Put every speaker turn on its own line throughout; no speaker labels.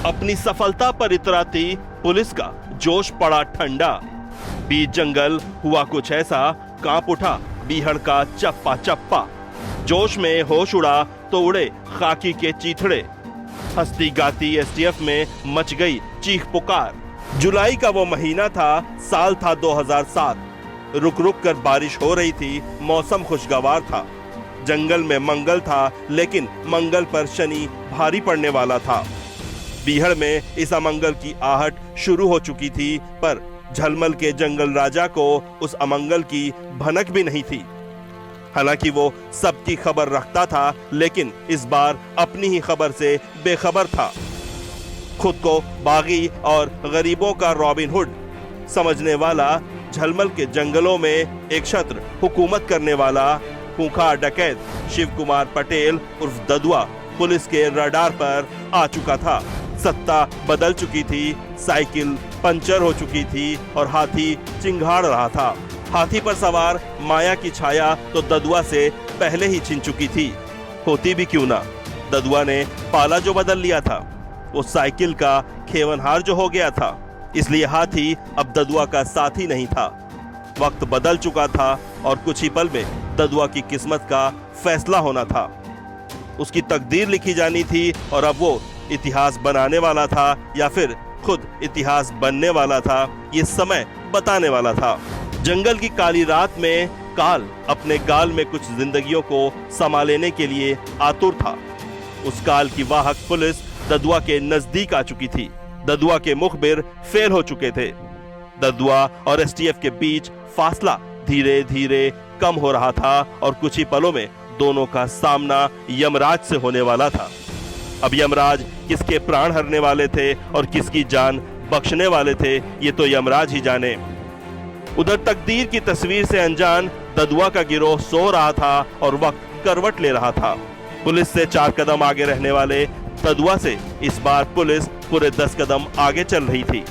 अपनी सफलता पर इतराती पुलिस का जोश पड़ा ठंडा। बीच जंगल हुआ कुछ ऐसा, कांप उठा बीहड़ का चप्पा चप्पा। जोश में होश उड़ा तो उड़े खाकी के चीथड़े। हंसती गाती एसटीएफ में मच गई चीख पुकार। जुलाई का वो महीना था, साल था 2007। रुक रुक कर बारिश हो रही थी, मौसम खुशगवार था। जंगल में मंगल था, लेकिन मंगल पर शनि भारी पड़ने वाला था। बीहड़ में इस अमंगल की आहट शुरू हो चुकी थी, पर झलमल के जंगल राजा को उस अमंगल की भनक भी नहीं थी। हालांकि वो सबकी खबर रखता था, लेकिन इस बार अपनी ही खबर से बेखबर था। खुद को बागी और गरीबों का रॉबिन हुड समझने वाला, झलमल के जंगलों में एक छत्र हुकूमत करने वाला खूंखार डकैत शिव कुमार पटेल उर्फ ददुआ पुलिस के रडार पर आ चुका था। सत्ता बदल चुकी थी, साइकिल पंचर हो चुकी थी और हाथी चिंगाड़ रहा था। हाथी पर सवार माया की छाया तो ददुआ से पहले ही छिन चुकी थी। होती भी क्यों ना, ददुआ ने पाला जो बदल लिया था, वो साइकिल का खेवनहार जो हो गया था, इसलिए हाथी अब ददुआ का साथी नहीं था। वक्त बदल चुका था और कुछ ही पल में ददुआ की किस्मत का फैसला होना था। उसकी तकदीर लिखी जानी थी और अब वो इतिहास बनाने वाला था या फिर खुद इतिहास बनने वाला था, ये समय बताने वाला था। जंगल की काली रात में काल अपने गाल में कुछ जिंदगियों को समा लेने के लिए आतुर था। उस काल की वाहक पुलिस ददुआ के नजदीक आ चुकी थी। ददुआ के मुखबिर फेल हो चुके थे। ददुआ और एसटीएफ के बीच फासला धीरे धीरे कम हो रहा था और कुछ ही पलों में दोनों का सामना यमराज से होने वाला था। अब यमराज किसके प्राण हरने वाले थे और किसकी जान बख्शने वाले थे, ये तो यमराज ही जाने। उधर तकदीर की तस्वीर से अनजान ददुआ का गिरोह सो रहा था और वक्त करवट ले रहा था। पुलिस से 4 कदम आगे रहने वाले ददुआ से इस बार पुलिस पूरे 10 कदम आगे चल रही थी।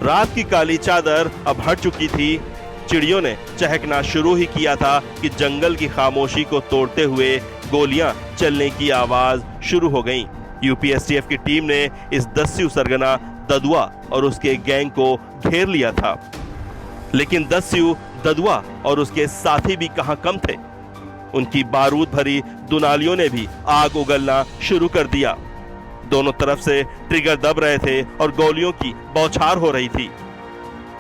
रात की काली चादर अब हट चुकी थी। चिड़ियों ने चहकना शुरू ही किया था कि जंगल की खामोशी को तोड़ते हुए गोलियां चलने की आवाज शुरू हो गई। यूपीएसटीएफ की टीम ने इस दस्यु सरगना ददुआ और उसके गैंग को घेर लिया था, लेकिन दस्यु ददुआ और उसके साथी भी कहां कम थे। उनकी बारूद भरी दुनालियों ने भी आग उगलना शुरू कर दिया। दोनों तरफ से ट्रिगर दब रहे थे और गोलियों की बौछार हो रही थी।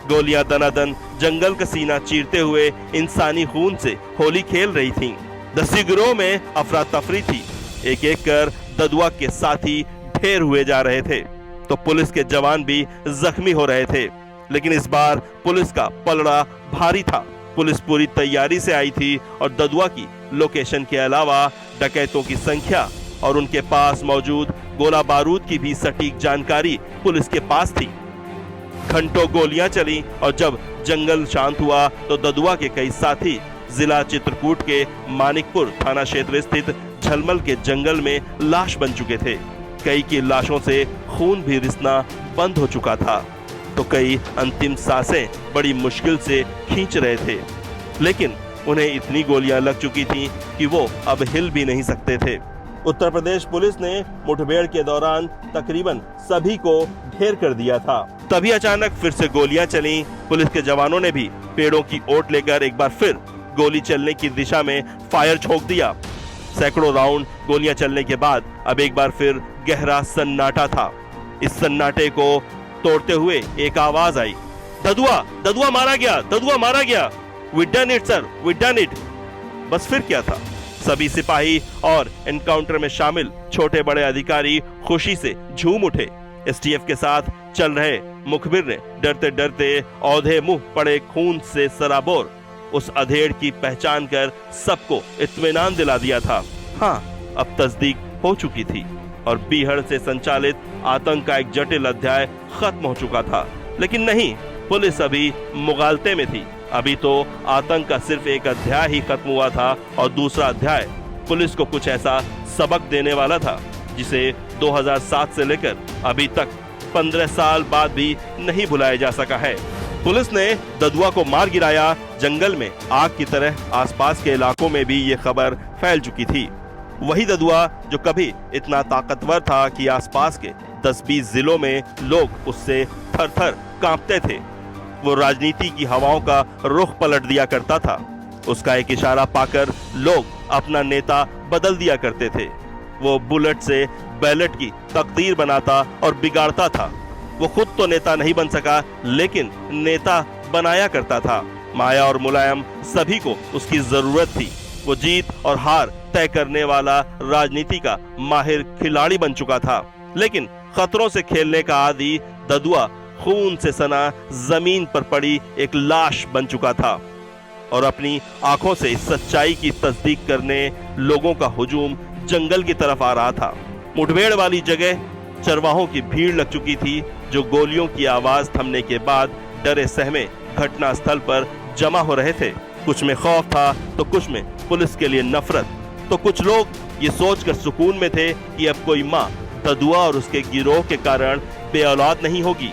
गोलियां दनादन जंगल का सीना चीरते हुए इंसानी खून से होली खेल रही थीं। दस्यु गिरोह में अफरा तफरी थी। एक एक कर ददुआ के साथी ढेर हुए जा रहे थे तो पुलिस के जवान भी जख्मी हो रहे थे। लेकिन इस बार पुलिस का पलड़ा भारी था। पुलिस पूरी तैयारी से आई थी और ददुआ की लोकेशन के अलावा डकैतों की संख्या और उनके पास मौजूद गोला बारूद की भी सटीक जानकारी पुलिस के पास थी। घंटों गोलियां चली और जब जंगल शांत हुआ तो ददुआ के कई साथी जिला चित्रकूट के मानिकपुर थाना क्षेत्र स्थित झलमल के जंगल में लाश बन चुके थे। कई की लाशों से खून भी रिसना बंद हो चुका था तो कई अंतिम सांसें बड़ी मुश्किल से खींच रहे थे, लेकिन उन्हें इतनी गोलियां लग चुकी थीं कि वो अब हिल भी नहीं सकते थे। उत्तर प्रदेश पुलिस ने मुठभेड़ के दौरान तकरीबन सभी को ढेर कर दिया था। तभी अचानक फिर से गोलियां चलीं। पुलिस के जवानों ने भी पेड़ों की ओट लेकर एक बार फिर गोली चलने की दिशा में फायर झोंक दिया। सैकड़ों राउंड गोलियां चलने के बाद अब एक बार फिर गहरा सन्नाटा था। इस सन्नाटे को तोड़ते हुए एक आवाज आई, ददुआ ददुआ मारा गया, ददुआ मारा गया। We done it sir, we done it. बस फिर क्या था, सभी सिपाही और एनकाउंटर में शामिल छोटे बड़े अधिकारी खुशी से झूम उठे। एसटीएफ के साथ चल रहे मुखबिर ने डरते डरते औधे मुंह पड़े खून से सराबोर उस अधेड़ की पहचान कर सबको इत्मीनान दिला दिया था। हाँ, अब तस्दीक हो चुकी थी और बीहड़ से संचालित आतंक का एक जटिल अध्याय खत्म हो चुका था। लेकिन नहीं, पुलिस अभी मुगालते में थी। अभी तो आतंक का सिर्फ एक अध्याय ही खत्म हुआ था और दूसरा अध्याय पुलिस को कुछ ऐसा सबक देने वाला था जिसे 2007 से लेकर अभी तक 15 साल बाद भी नहीं भुलाया जा सका है। पुलिस ने ददुआ को मार गिराया। जंगल में आग की तरह आसपास के इलाकों में भी ये खबर फैल चुकी थी। वही ददुआ जो कभी इतना ताकतवर था कि आसपास के 10-20 जिलों में लोग उससे थर-थर कांपते थे। वो राजनीति की हवाओं का रुख पलट दिया करता था। उसका एक इशारा पाकर लोग अपना नेता बदल दिया करते थे। वो बुलेट से बैलेट की तकदीर बनाता और बिगाड़ता था। वो खुद तो नेता नहीं बन सका, लेकिन नेता बनाया करता था। माया और मुलायम सभी को उसकी जरूरत थी। वो जीत और हार तय करने वाला राजनीति का माहिर खिलाड़ी बन चुका था, लेकिन खतरों से खेलने का आदी ददुआ खून से सना जमीन पर पड़ी एक लाश बन चुका था और अपनी आंखों से इस सच्चाई की तस्दीक करने लोगों का हुजूम जंगल की तरफ आ रहा था। मुठभेड़ वाली जगह चरवाहों की भीड़ लग चुकी थी, जो गोलियों की आवाज थमने के बाद डरे सहमे घटना स्थल पर जमा हो रहे थे। कुछ में खौफ था तो कुछ में पुलिस के लिए नफरत। तो कुछ लोग ये सोचकर सुकून में थे कि अब कोई माँ ददुआ और उसके गिरोह के कारण बेऔलाद नहीं होगी,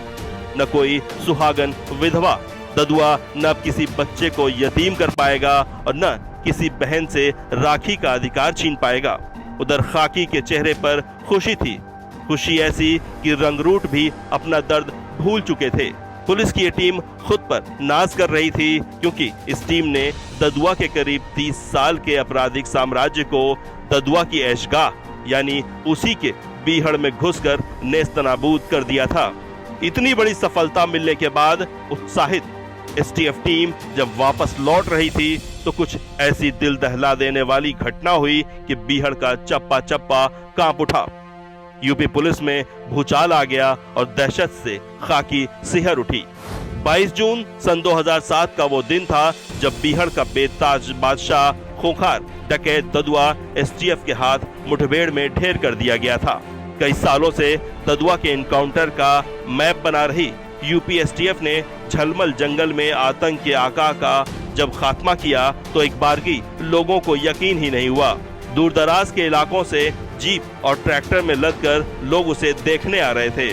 न कोई सुहागन विधवा। ददुआ न अब किसी बच्चे को यतीम कर पाएगा और न किसी बहन से राखी का अधिकार छीन पाएगा। उधर खाकी के चेहरे पर खुशी थी, खुशी ऐसी कि रंगरूट भी अपना दर्द भूल चुके थे। पुलिस की ये टीम खुद पर नाज कर रही थी, क्योंकि इस टीम ने ददुआ के करीब 30 साल के आपराधिक साम्राज्य को ददुआ की ऐशगाह यानी उसी के बीहड़ में घुसकर नेस्तनाबूद कर दिया था। इतनी बड़ी सफलता मिलने के बाद उत्साहित एसटीएफ टीम जब वापस लौट रही थी तो कुछ ऐसी दिल दहला देने वाली घटना हुई कि बीहड़ का चप्पा चप्पा कांप उठा। यूपी पुलिस में भूचाल आ गया और दहशत से खाकी सिहर उठी। 22 जून सन 2007 का वो दिन था जब बीहड़ का बेताज बादशाह खूंखार डकैत ददुआ एसटीएफ के हाथ मुठभेड़ में ढेर कर दिया गया था। कई सालों से ददुआ के इनकाउंटर का मैप बना रही यूपी एसटीएफ ने झलमल जंगल में आतंक के आका का जब खात्मा किया तो एक बारगी लोगों को यकीन ही नहीं हुआ। दूर दराज के इलाकों से जीप और ट्रैक्टर में लदकर लोग उसे देखने आ रहे थे।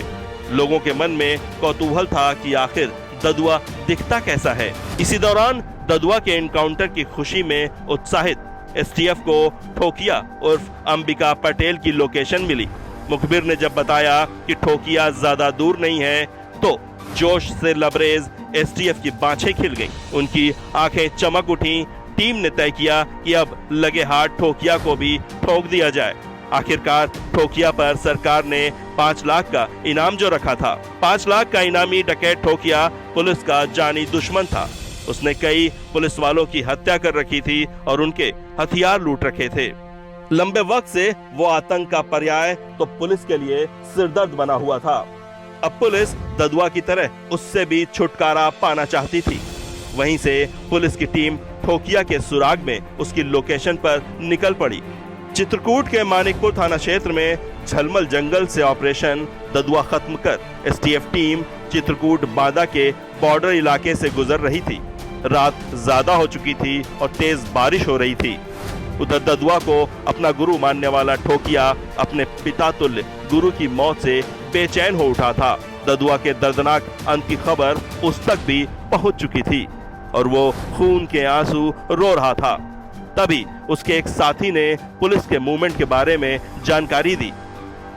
लोगों के मन में कौतूहल था कि आखिर ददुआ दिखता कैसा है। इसी दौरान ददुआ के एनकाउंटर की खुशी में उत्साहित एसटीएफ को ठोकिया उर्फ अंबिका पटेल की लोकेशन मिली। मुखबिर ने जब बताया कि ठोकिया ज्यादा दूर नहीं है तो जोश से लबरेज एसटीएफ की बाँछें खिल गईं। उनकी आंखें चमक उठी। टीम ने तय किया कि अब लगे हाथ ठोकिया को भी ठोक दिया जाए। आखिरकार ठोकिया पर सरकार ने 5 लाख का इनाम जो रखा था। 5 लाख का इनामी डकैत ठोकिया पुलिस का जानी दुश्मन था। उसने कई पुलिस वालों की हत्या कर रखी थी और उनके हथियार लूट रखे थे। लंबे वक्त से वो आतंक का पर्याय तो पुलिस के लिए सिरदर्द बना हुआ था। अब पुलिस ददुआ की तरह उससे भी छुटकारा पाना चाहती थी। वहीं से पुलिस की टीम ठोकिया के सुराग में उसकी लोकेशन पर निकल पड़ी। चित्रकूट के मानिकपुर थाना क्षेत्र में झलमल जंगल से ऑपरेशन ददुआ खत्म कर एसटीएफ टीम चित्रकूट बांदा के बॉर्डर इलाके से गुजर रही थी। रात ज्यादा हो चुकी थी और तेज बारिश हो रही थी। उधर ददुआ को अपना गुरु मानने वाला ठोकिया अपने पिता तुल्य गुरु की मौत से बेचैन हो उठा था। ददुआ के दर्दनाक अंत की खबर उस तक भी पहुंच चुकी थी और वो खून के आंसू रो रहा था। तभी उसके एक साथी ने पुलिस के मूवमेंट के बारे में जानकारी दी।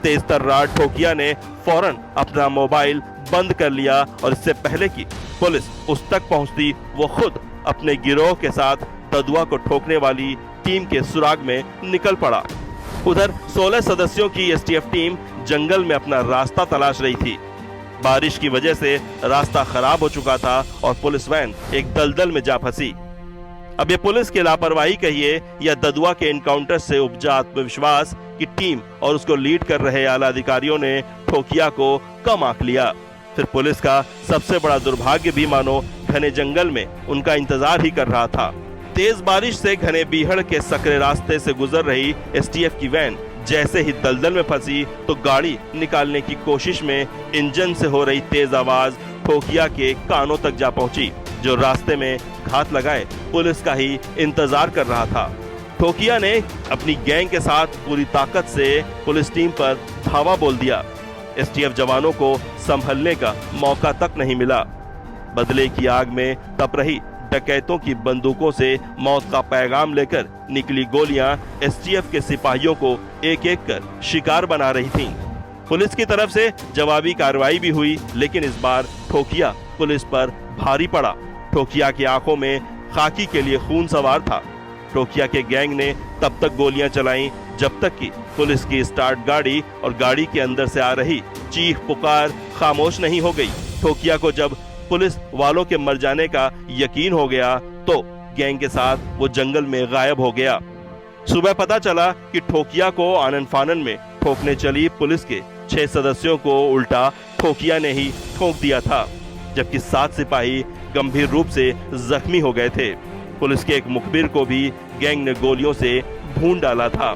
तेज तर्रार ठोकिया ने फौरन अपना मोबाइल बंद कर लिया और इससे पहले कि पुलिस उस तक पहुंचती वो खुद अपने गिरोह के साथ ददुआ को ठोकने वाली टीम के सुराग में निकल पड़ा। उधर 16 सदस्यों की एसटीएफ टीम जंगल में अपना रास्ता तलाश रही थी। बारिश की वजह से रास्ता खराब हो चुका था और पुलिस वैन एक दलदल में जा फंसी। अब ये पुलिस की लापरवाही कहिए या ददुआ के एनकाउंटर से उपजा आत्मविश्वास की टीम और उसको लीड कर रहे आला अधिकारियों ने ठोकिया को कम आंक लिया। फिर पुलिस का सबसे बड़ा दुर्भाग्य भी मानो घने जंगल में उनका इंतजार ही कर रहा था। तेज बारिश से घने बीहड़ के सकरे रास्ते से गुजर रही एसटीएफ की वैन जैसे ही दलदल में फंसी तो गाड़ी निकालने की कोशिश में इंजन से हो रही तेज आवाज ठोकिया के कानों तक जा पहुंची, जो रास्ते में घात लगाए पुलिस का ही इंतजार कर रहा था। ठोकिया ने अपनी गैंग के साथ पूरी ताकत से पुलिस टीम पर धावा बोल दिया। एसटीएफ जवानों को संभलने का मौका तक नहीं मिला। बदले की आग में तप रही डकैतों की बंदूकों से मौत का पैगाम लेकर निकली गोलियां एसटीएफ के सिपाहियों को एक एक कर शिकार बना रही थीं। पुलिस की तरफ से जवाबी कार्रवाई भी हुई, लेकिन इस बार ठोकिया पुलिस पर भारी पड़ा। ठोकिया की आंखों में खाकी के लिए खून सवार था। ठोकिया के गैंग ने तब तक गोलियां चलाईं जब तक कि पुलिस की स्टार्ट गाड़ी और गाड़ी के अंदर से आ रही चीख पुकार खामोश नहीं हो गई। ठोकिया को जब पुलिस वालों के मर जाने का यकीन हो गया तो गैंग के साथ वो जंगल में गायब हो गया। सुबह पता चला कि ठोकिया को आनन फानन में ठोकने चली पुलिस के 6 सदस्यों को उल्टा ठोकिया ने ही ठोक दिया था, जबकि 7 सिपाही गंभीर रूप से जख्मी हो गए थे। पुलिस के एक मुखबिर को भी गैंग ने गोलियों से भून डाला था।